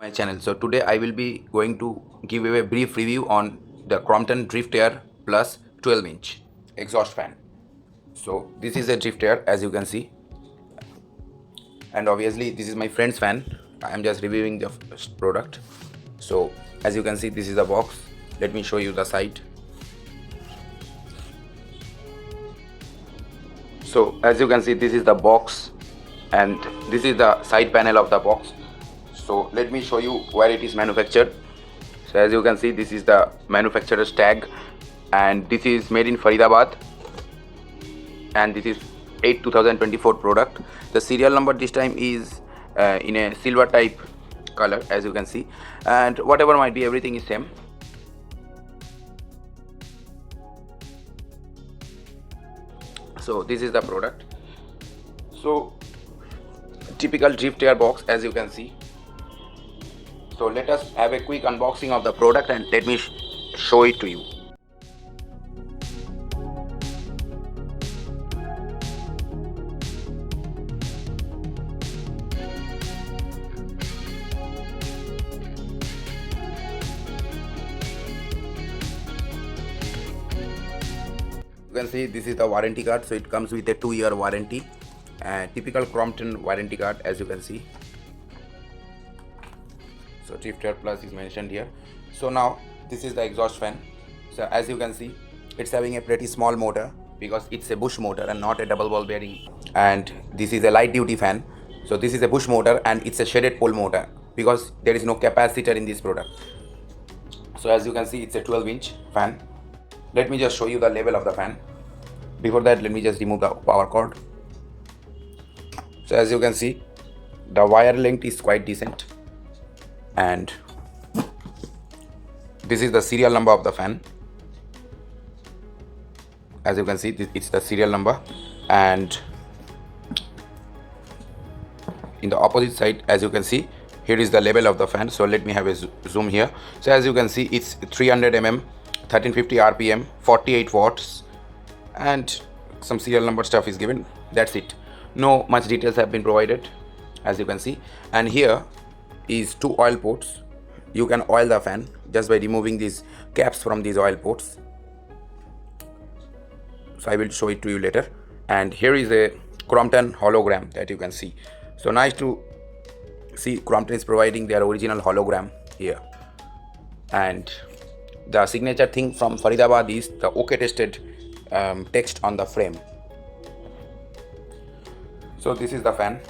My channel. So today I will be going to give you a brief review on the Crompton Drift Air Plus 12-inch exhaust fan. So this is a Drift Air, as you can see, and obviously this is my friend's fan. I am just reviewing the product. So as you can see, this is the box. Let me show you the side. So as you can see, this is the box and this is the side panel of the box. So let me show you where it is manufactured. So as you can see, this is the manufacturer's tag and this is made in Faridabad and this is 8/2024 product. The serial number this time is in a silver type color, as you can see, and whatever might be, everything is same. So this is the product. So typical Drift Air box, as you can see. So let us have a quick unboxing of the product and let me show it to you. You can see this is the warranty card. So it comes with a 2-year warranty and typical Crompton warranty card, as you can see. So Drift Air Plus is mentioned here. So now this is the exhaust fan. So as you can see, it's having a pretty small motor because it's a bush motor and not a double ball bearing. And this is a light duty fan. So this is a bush motor and it's a shaded pole motor because there is no capacitor in this product. So as you can see, it's a 12-inch fan. Let me just show you the level of the fan. Before that, let me just remove the power cord. So as you can see, the wire length is quite decent. And this is the serial number of the fan. As you can see, it's the serial number, and in the opposite side, as you can see, here is the level of the fan. So let me have a zoom here. So as you can see, it's 300 mm, 1350 rpm, 48 watts, and some serial number stuff is given. That's it. No much details have been provided, as you can see. And here is 2 oil ports. You can oil the fan just by removing these caps from these oil ports. So I will show it to you later. And here is a Crompton hologram that you can see. So nice to see Crompton is providing their original hologram here. And the signature thing from Faridabad is the OK tested text on the frame. So this is the fan.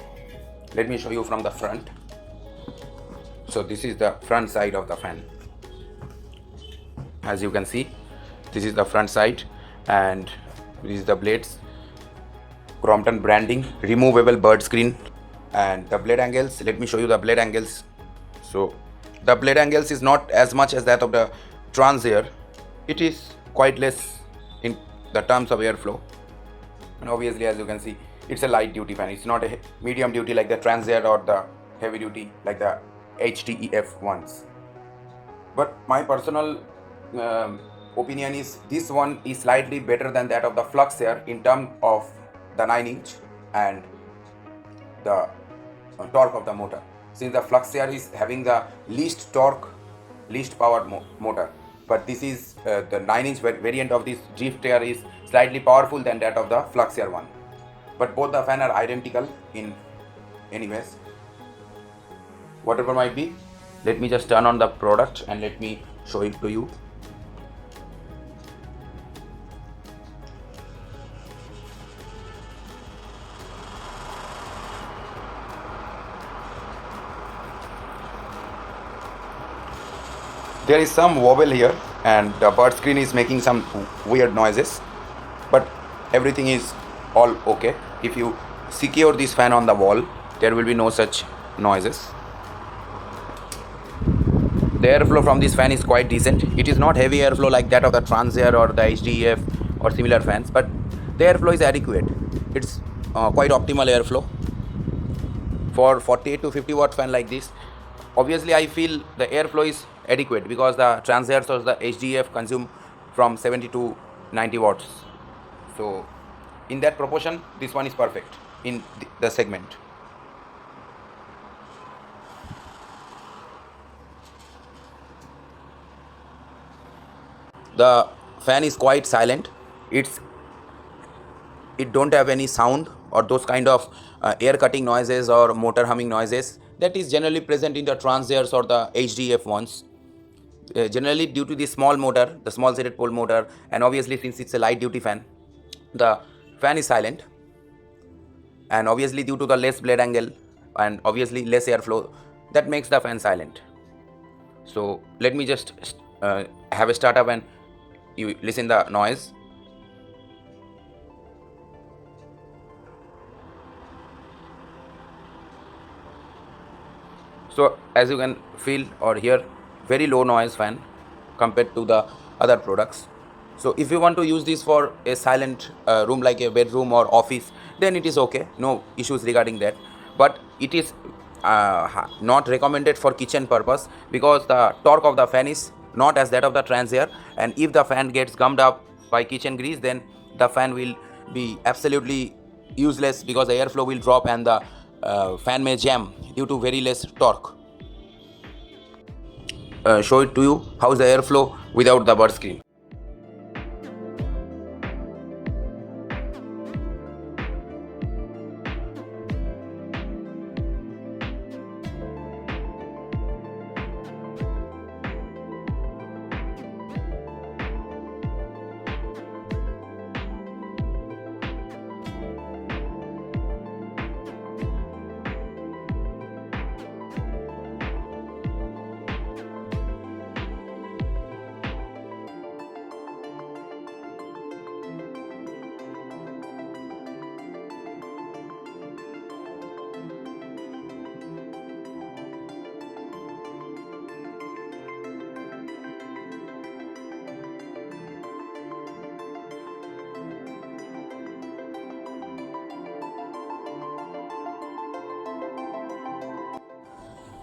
Let me show you from the front. So this is the front side of the fan. As you can see, this is the front side and this is the blades. Crompton branding, removable bird screen, and the blade angles. Let me show you the blade angles. So the blade angles is not as much as that of the Trans Air. It is quite less in the terms of airflow, and obviously, as you can see, it's a light duty fan. It's not a medium duty like the Trans Air or the heavy duty like the HTEF ones. But my personal opinion is this one is slightly better than that of the Flux Air in terms of the 9-inch and the torque of the motor. Since the Flux Air is having the least torque, least powered motor, but this is the 9-inch variant of this Drift Air is slightly powerful than that of the Flux Air one. But both the fan are identical in anyways. Whatever might be, let me just turn on the product and let me show it to you. There is some wobble here and the bird screen is making some weird noises, but everything is all okay. If you secure this fan on the wall, there will be no such noises. The airflow from this fan is quite decent. It is not heavy airflow like that of the Trans Air or the HDEF or similar fans, but the airflow is adequate. It's quite optimal airflow for 48 to 50 watt fan like this. Obviously, I feel the airflow is adequate because the Trans Air or the HDEF consume from 70 to 90 watts. So in that proportion, this one is perfect in the segment. the fan is quite silent. It don't have any sound or those kind of air cutting noises or motor humming noises that is generally present in the Transairs or the HDF ones. Generally due to the small motor, the small threaded pole motor, and obviously since it's a light duty fan, the fan is silent, and obviously due to the less blade angle and obviously less airflow, that makes the fan silent. So let me just have a startup and you listen the noise. So as you can feel or hear, very low noise fan compared to the other products. So if you want to use this for a silent room like a bedroom or office, then it is okay, no issues regarding that. But it is not recommended for kitchen purpose, because the torque of the fan is not as that of the Transair, and if the fan gets gummed up by kitchen grease, then the fan will be absolutely useless, because the airflow will drop and the fan may jam due to very less torque. Show it to you how is the airflow without the bird screen.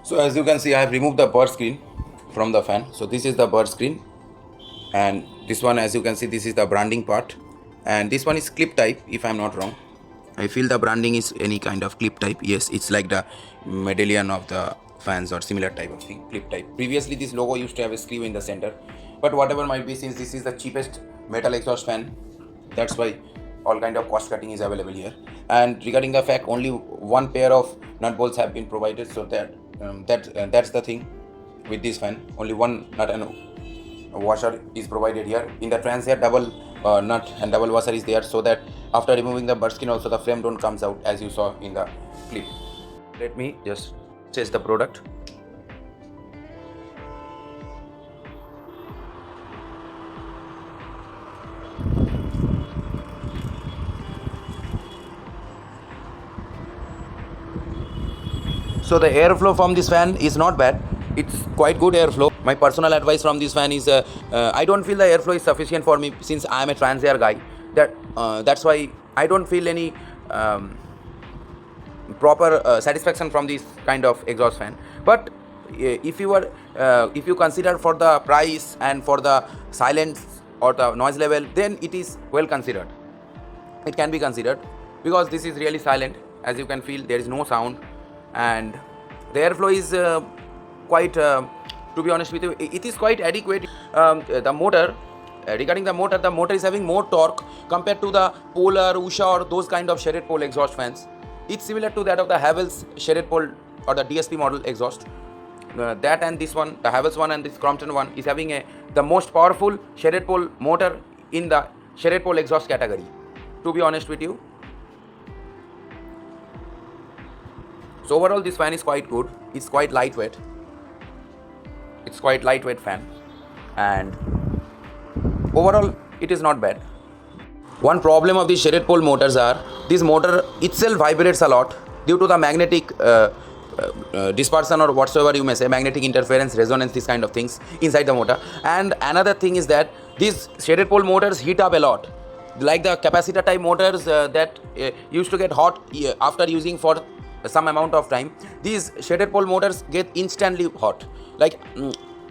So as you can see, I have removed the bird screen from the fan. So this is the bird screen, and this one, as you can see, this is the branding part, and this one is clip type if I'm not wrong. I feel the branding is any kind of clip type. Yes, it's like the medallion of the fans or similar type of thing, clip type. Previously this logo used to have a screw in the center, but whatever might be, since this is the cheapest metal exhaust fan, that's why all kind of cost cutting is available here. And regarding the fact, only one pair of nut bolts have been provided, so that's the thing with this fan. Only one nut and washer is provided here. In the Transair, double nut and double washer is there, so that after removing the bird skin also the frame don't comes out, as you saw in the clip. Let me just test the product. So the airflow from this fan is not bad. It's quite good airflow. My personal advice from this fan is I don't feel the airflow is sufficient for me, since I am a Transair guy. That's why I don't feel any proper satisfaction from this kind of exhaust fan. But if you consider for the price and for the silence or the noise level, then it is well considered. It can be considered, because this is really silent. As you can feel, there is no sound, and the airflow is quite to be honest with you, it is quite adequate. The motor, regarding the motor is having more torque compared to the Polar, Usha or those kind of shaded pole exhaust fans. It's similar to that of the Havells shaded pole or the DSP model exhaust. That and this one, the Havells one and this Crompton one, is having the most powerful shaded pole motor in the shaded pole exhaust category, to be honest with you. So overall this fan is quite good. It's quite lightweight. It's quite lightweight fan, and overall it is not bad. One problem of these shaded pole motors are, this motor itself vibrates a lot due to the magnetic dispersion or whatsoever you may say, magnetic interference, resonance, these kind of things inside the motor. And another thing is that these shaded pole motors heat up a lot, like the capacitor type motors that used to get hot after using for some amount of time. These shaded pole motors get instantly hot, like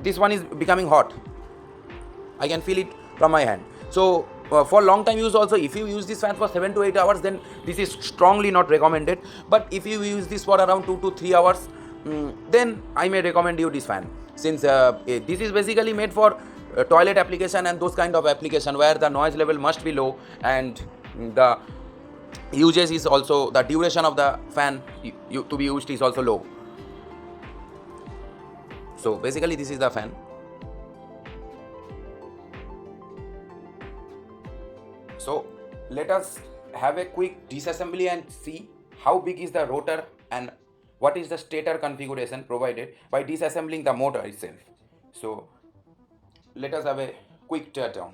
this one is becoming hot. I can feel it from my hand. So for long time use also, if you use this fan for 7 to 8 hours, then this is strongly not recommended. But if you use this for around 2 to 3 hours, then I may recommend you this fan, since this is basically made for toilet application and those kind of application where the noise level must be low and the usage is also, the duration of the fan to be used is also low. So basically this is the fan. So let us have a quick disassembly and see how big is the rotor and what is the stator configuration provided by disassembling the motor itself. So let us have a quick teardown.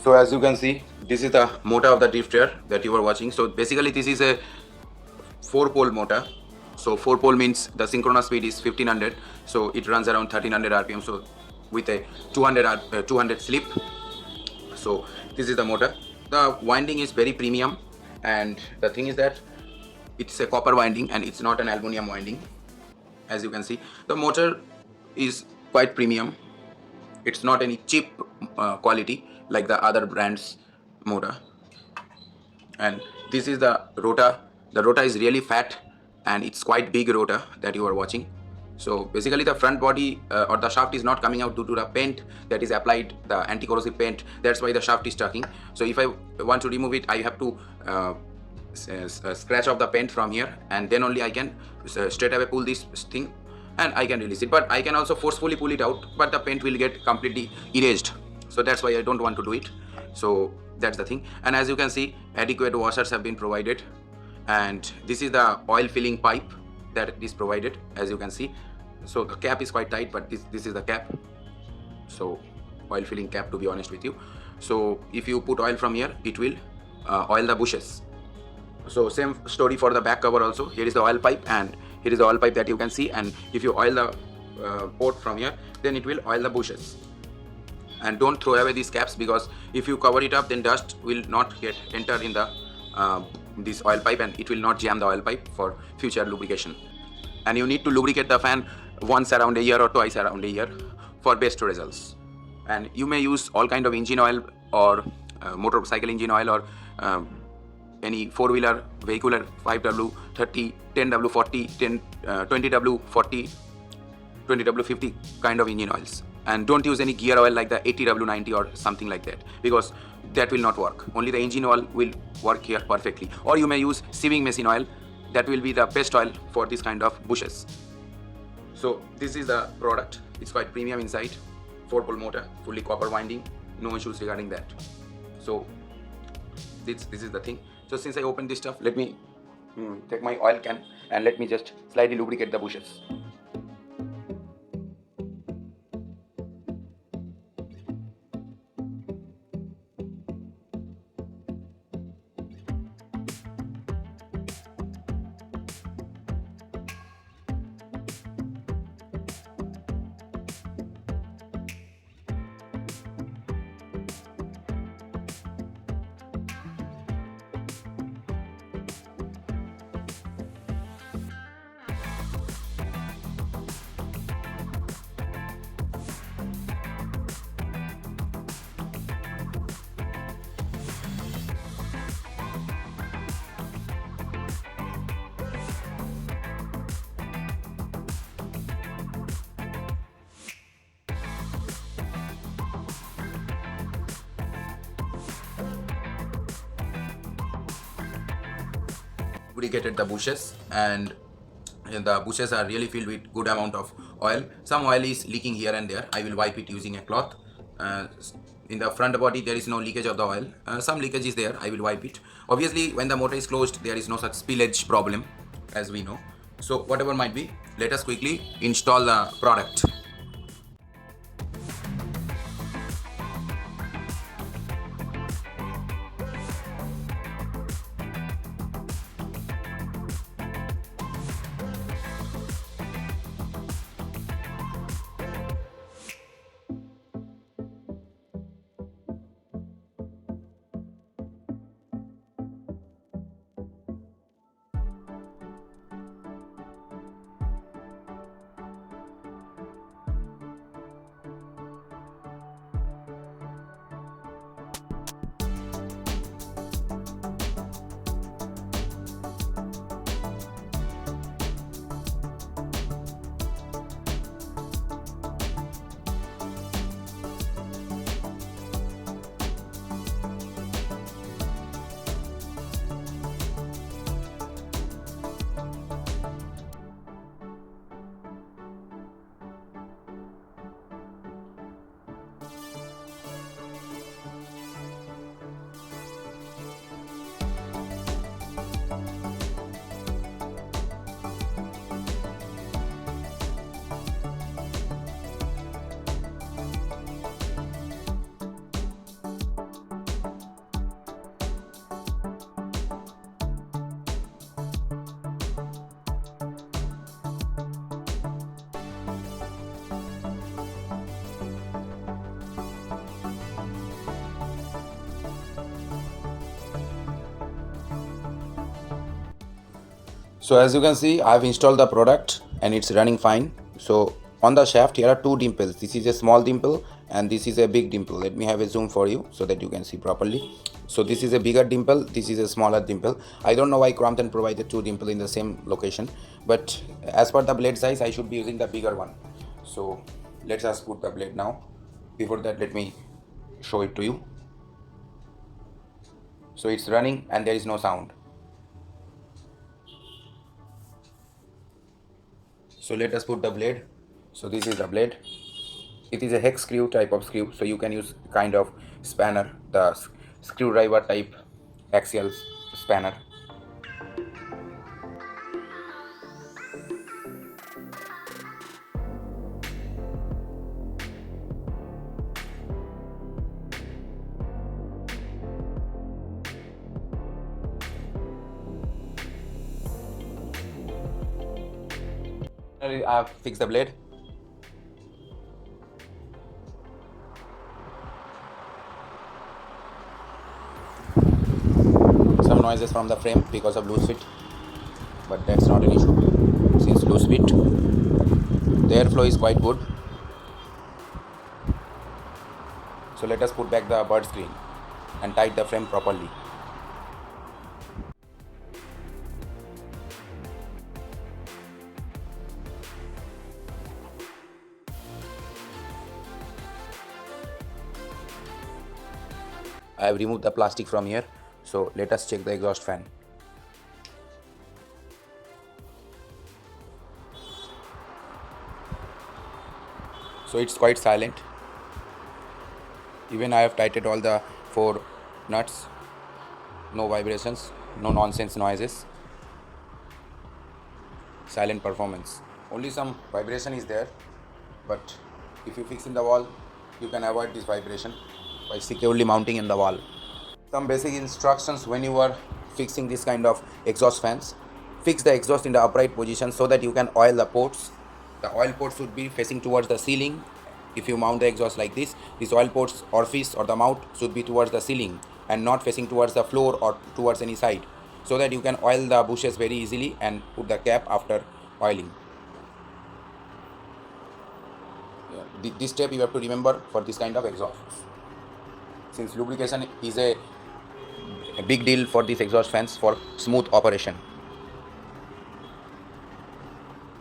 So as you can see, this is the motor of the drift air that you are watching. So basically this is a 4-pole motor. So 4-pole means the synchronous speed is 1500. So it runs around 1300 RPM. So with a 200 slip. So this is the motor. The winding is very premium, and the thing is that it's a copper winding and it's not an aluminum winding. As you can see, the motor is quite premium. It's not any cheap quality like the other brands motor. And this is the rotor. The rotor is really fat and it's quite big rotor that you are watching. So basically the front body or the shaft is not coming out due to the paint that is applied, the anti-corrosive paint. That's why the shaft is tucking. So if I want to remove it, I have to scratch off the paint from here, and then only I can straight away pull this thing and I can release it. But I can also forcefully pull it out, but the paint will get completely erased. So that's why I don't want to do it. So that's the thing. And as you can see, adequate washers have been provided, and this is the oil filling pipe that is provided, as you can see. So the cap is quite tight, but this is the cap. So oil filling cap, to be honest with you. So if you put oil from here, it will oil the bushes. So same story for the back cover also. Here is the oil pipe and here is the oil pipe that you can see, and if you oil the port from here, then it will oil the bushes. And don't throw away these caps, because if you cover it up, then dust will not enter in the this oil pipe, and it will not jam the oil pipe for future lubrication. And you need to lubricate the fan once around a year or twice around a year for best results. And you may use all kind of engine oil or motorcycle engine oil, or any four-wheeler vehicular 5W30, 10W40, 20W40, 20W50 kind of engine oils. And don't use any gear oil like the 80W90 or something like that, because that will not work. Only the engine oil will work here perfectly. Or you may use sieving machine oil. That will be the best oil for this kind of bushes. So this is the product. It's quite premium inside. 4-pole motor, fully copper winding, no issues regarding that. So this is the thing. So since I opened this stuff, let me take my oil can and let me just slightly lubricate the bushes. lubricated the bushes, and the bushes are really filled with good amount of oil. Some oil is leaking here and there. I will wipe it using a cloth. uh, in the front body there is no leakage of the oil. Some leakage is there. I will wipe it. Obviously when the motor is closed there is no such spillage problem, as we know. So whatever might be, let us quickly install the product. So as you can see, I have installed the product and it's running fine. So on the shaft here are two dimples. This is a small dimple and this is a big dimple. Let me have a zoom for you so that you can see properly. So this is a bigger dimple, this is a smaller dimple. I don't know why Crompton provided two dimple in the same location, but as per the blade size I should be using the bigger one. So let's just put the blade now. Before that let me show it to you. So it's running and there is no sound. So let us put the blade. So this is the blade. It is a hex screw type of screw, so you can use kind of spanner, the screwdriver type axial spanner. I have fixed the blade. Some noises from the frame because of loose fit, but that's not an issue since loose fit. The airflow is quite good. So let us put back the bird screen and tight the frame properly. I have removed the plastic from here. So let us check the exhaust fan. So it's quite silent. Even I have tightened all the 4 nuts. No vibrations, no nonsense noises. Silent performance. Only some vibration is there, but if you fix in the wall, you can avoid this vibration by securely mounting in the wall. Some basic instructions when you are fixing this kind of exhaust fans. Fix the exhaust in the upright position so that you can oil the ports. The oil ports should be facing towards the ceiling. If you mount the exhaust like this, these oil ports orifice or the mount should be towards the ceiling and not facing towards the floor or towards any side, so that you can oil the bushes very easily and put the cap after oiling. This step you have to remember for this kind of exhaust, since lubrication is a big deal for these exhaust fans for smooth operation.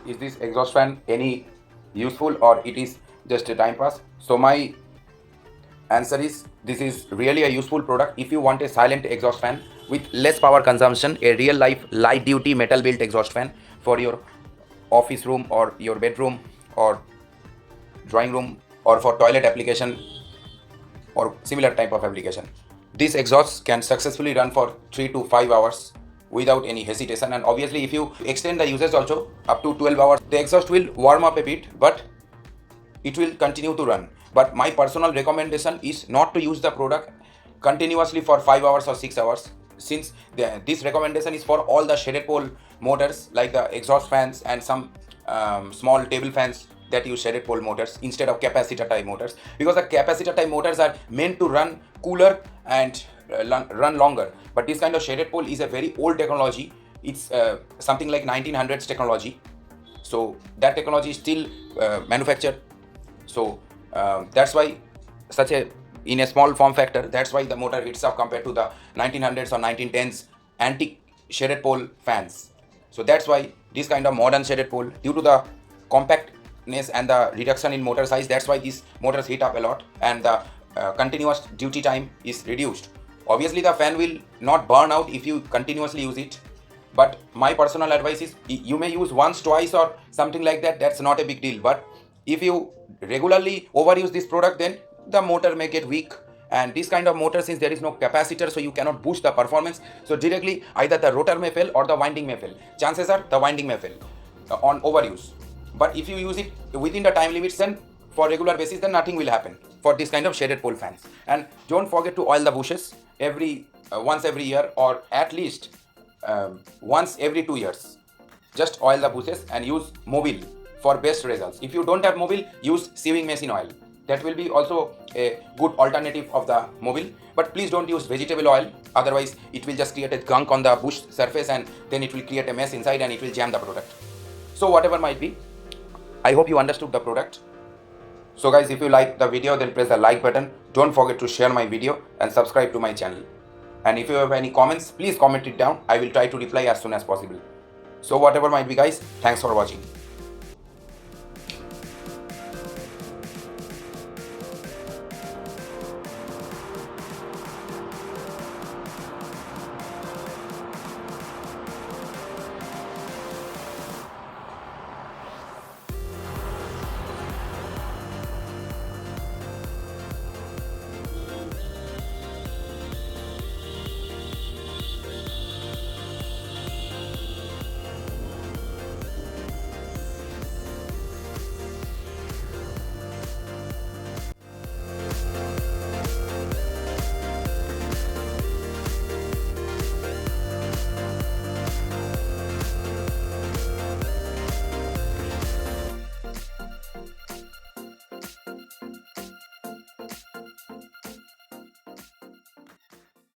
Is this exhaust fan any useful or it is just a time pass? So my answer is, this is really a useful product. If you want a silent exhaust fan, with less power consumption, a real life light duty metal built exhaust fan for your office room or your bedroom or drawing room or for toilet application or similar type of application. This exhaust can successfully run for 3 to 5 hours without any hesitation, and obviously if you extend the usage also up to 12 hours, the exhaust will warm up a bit, but it will continue to run. But my personal recommendation is not to use the product continuously for 5 hours or 6 hours, since this recommendation is for all the shaded pole motors like the exhaust fans and some small table fans that use shaded pole motors instead of capacitor type motors, because the capacitor type motors are meant to run cooler and run longer. But this kind of shaded pole is a very old technology. It's something like 1900s technology, so that technology is still manufactured. So that's why such a in a small form factor, that's why the motor hits up compared to the 1900s or 1910s antique shaded pole fans. So that's why this kind of modern shaded pole, due to the compactness and the reduction in motor size, that's why these motors heat up a lot and the continuous duty time is reduced. Obviously the fan will not burn out if you continuously use it, but my personal advice is you may use once, twice or something like that, that's not a big deal. But if you regularly overuse this product, then the motor may get weak, and this kind of motor, since there is no capacitor, so you cannot boost the performance, so directly either the rotor may fail or the winding may fail. Chances are the winding may fail on overuse. But if you use it within the time limits, then for regular basis, then nothing will happen for this kind of shaded pole fans. And don't forget to oil the bushes once every year, or at least once every 2 years. Just oil the bushes and use mobile for best results. If you don't have mobile, use sieving machine oil. That will be also a good alternative of the mobile. But please don't use vegetable oil, otherwise it will just create a gunk on the bush surface and then it will create a mess inside and it will jam the product. So whatever might be, I hope you understood the product. So guys, if you like the video, then press the like button. Don't forget to share my video and subscribe to my channel. And if you have any comments, please comment it down. I will try to reply as soon as possible. So whatever might be guys, thanks for watching.